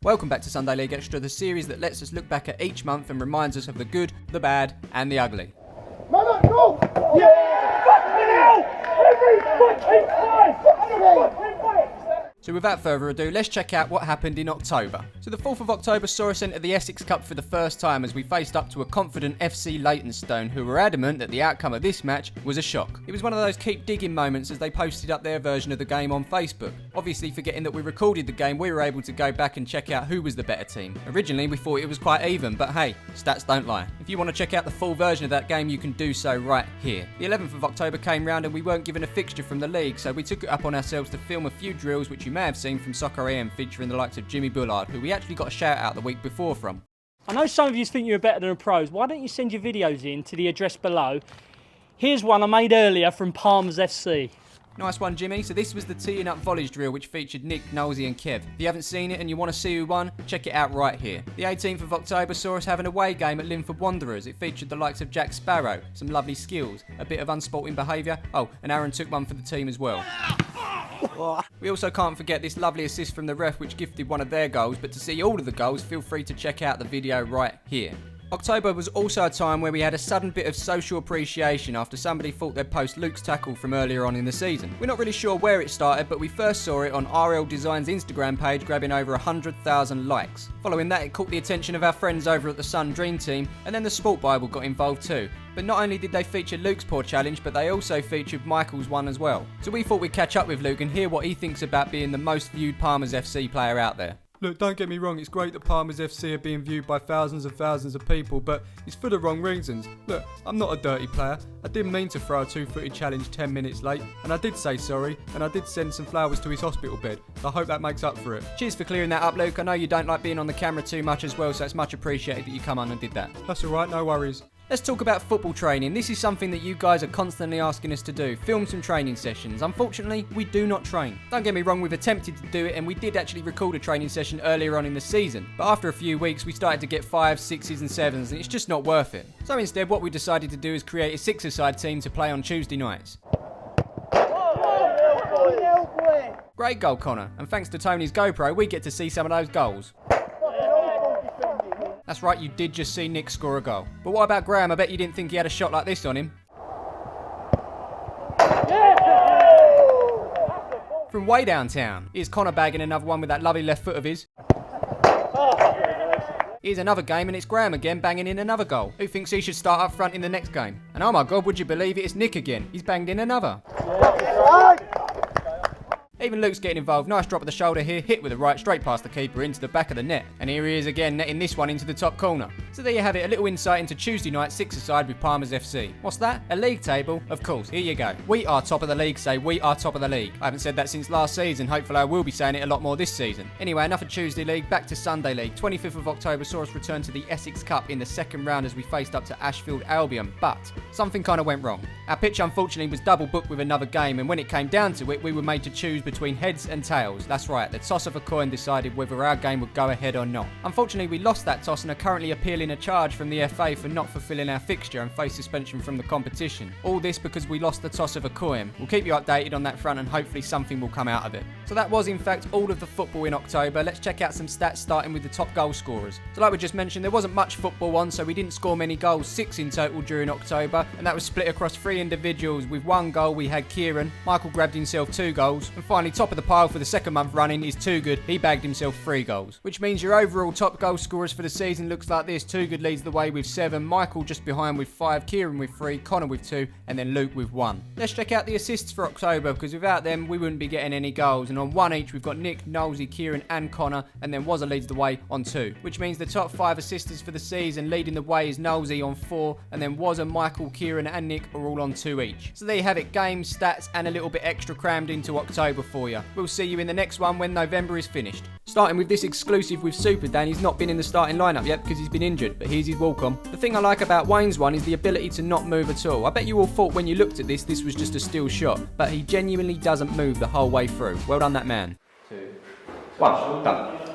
Welcome back to Sunday League Extra, the series that lets us look back at each month and reminds us of the good, the bad, and the ugly. Man, go! Yeah! Fucking hell! Every fucking time! So without further ado, let's check out what happened in October. So the 4th of October saw us enter the Essex Cup for the first time as we faced up to a confident FC Leytonstone, who were adamant that the outcome of this match was a shock. It was one of those keep digging moments as they posted up their version of the game on Facebook. Obviously forgetting that we recorded the game, we were able to go back and check out who was the better team. Originally we thought it was quite even, but hey, stats don't lie. If you want to check out the full version of that game, you can do so right here. The 11th of October came round and we weren't given a fixture from the league, so we took it up on ourselves to film a few drills which you may have seen from Soccer AM featuring the likes of Jimmy Bullard, who we actually got a shout out the week before from. I know some of you think you're better than the pros. Why don't you send your videos in to the address below? Here's one I made earlier from Palmers FC. Nice one, Jimmy. So this was the teeing up volleys drill which featured Nick, Nosey and Kev. If you haven't seen it and you want to see who won, check it out right here. The 18th of October saw us have an away game at Linford Wanderers. It featured the likes of Jack Sparrow, some lovely skills, a bit of unsporting behaviour. Oh, and Aaron took one for the team as well. We also can't forget this lovely assist from the ref which gifted one of their goals, but to see all of the goals, feel free to check out the video right here. October was also a time where we had a sudden bit of social appreciation after somebody thought they'd post Luke's tackle from earlier on in the season. We're not really sure where it started, but we first saw it on RL Design's Instagram page grabbing over 100,000 likes. Following that, it caught the attention of our friends over at the Sun Dream Team, and then the Sport Bible got involved too. But not only did they feature Luke's poor challenge, but they also featured Michael's one as well. So we thought we'd catch up with Luke and hear what he thinks about being the most viewed Palmers FC player out there. Look, don't get me wrong, it's great that Palmers FC are being viewed by thousands and thousands of people, but it's for the wrong reasons. Look, I'm not a dirty player. I didn't mean to throw a two-footed challenge 10 minutes late, and I did say sorry, and I did send some flowers to his hospital bed. I hope that makes up for it. Cheers for clearing that up, Luke. I know you don't like being on the camera too much as well, so it's much appreciated that you come on and did that. That's alright, no worries. Let's talk about football training. This is something that you guys are constantly asking us to do. Film some training sessions. Unfortunately, we do not train. Don't get me wrong, we've attempted to do it and we did actually record a training session earlier on in the season. But after a few weeks, we started to get 5s, 6s and 7s and it's just not worth it. So instead, what we decided to do is create a 6-a-side team to play on Tuesday nights. Great goal, Connor. And thanks to Tony's GoPro, we get to see some of those goals. That's right, you did just see Nick score a goal. But what about Graham? I bet you didn't think he had a shot like this on him. From way downtown, here's Connor bagging another one with that lovely left foot of his. Here's another game and it's Graham again banging in another goal. Who thinks he should start up front in the next game? And oh my god, would you believe it, it's Nick again. He's banged in another. Even Luke's getting involved. Nice drop of the shoulder here, hit with the right straight past the keeper into the back of the net. And here he is again, netting this one into the top corner. So there you have it, a little insight into Tuesday night 6-a-side with Palmers FC. What's that? A league table? Of course, here you go. We are top of the league, say we are top of the league. I haven't said that since last season, hopefully I will be saying it a lot more this season. Anyway, enough of Tuesday League, back to Sunday League. 25th of October saw us return to the Essex Cup in the second round as we faced up to Ashfield Albion, but something kind of went wrong. Our pitch unfortunately was double booked with another game, and when it came down to it, we were made to choose between heads and tails. That's right, the toss of a coin decided whether our game would go ahead or not. Unfortunately, we lost that toss and are currently appealing a charge from the FA for not fulfilling our fixture and face suspension from the competition. All this because we lost the toss of a coin. We'll keep you updated on that front and hopefully something will come out of it. So that was in fact all of the football in October. Let's check out some stats starting with the top goal scorers. So like we just mentioned, there wasn't much football on, so we didn't score many goals, 6 in total during October, and that was split across 3 individuals. With 1 goal we had Kieran, Michael grabbed himself 2 goals, and finally top of the pile for the second month running is Too Good. He bagged himself 3 goals, which means your overall top goal scorers for the season looks like this. Too Good leads the way with 7, Michael just behind with 5, Kieran with 3, Connor with 2, and then Luke with 1. Let's check out the assists for October, because without them we wouldn't be getting any goals, and on 1 each we've got Nick, Nosey, Kieran and Connor, and then Wazza leads the way on 2, which means the top 5 assisters for the season leading the way is Nosey on 4, and then Wazza, Michael, Kieran and Nick are all on 2 each. So there you have it, games, stats and a little bit extra crammed into October for you. We'll see you in the next one when November is finished. Starting with this exclusive with Super Dan. He's not been in the starting lineup yet because he's been injured, but here's his walk-on. The thing I like about Wayne's one is the ability to not move at all. I bet you all thought when you looked at this was just a still shot, but he genuinely doesn't move the whole way through. Well done that man. 2, 1, done.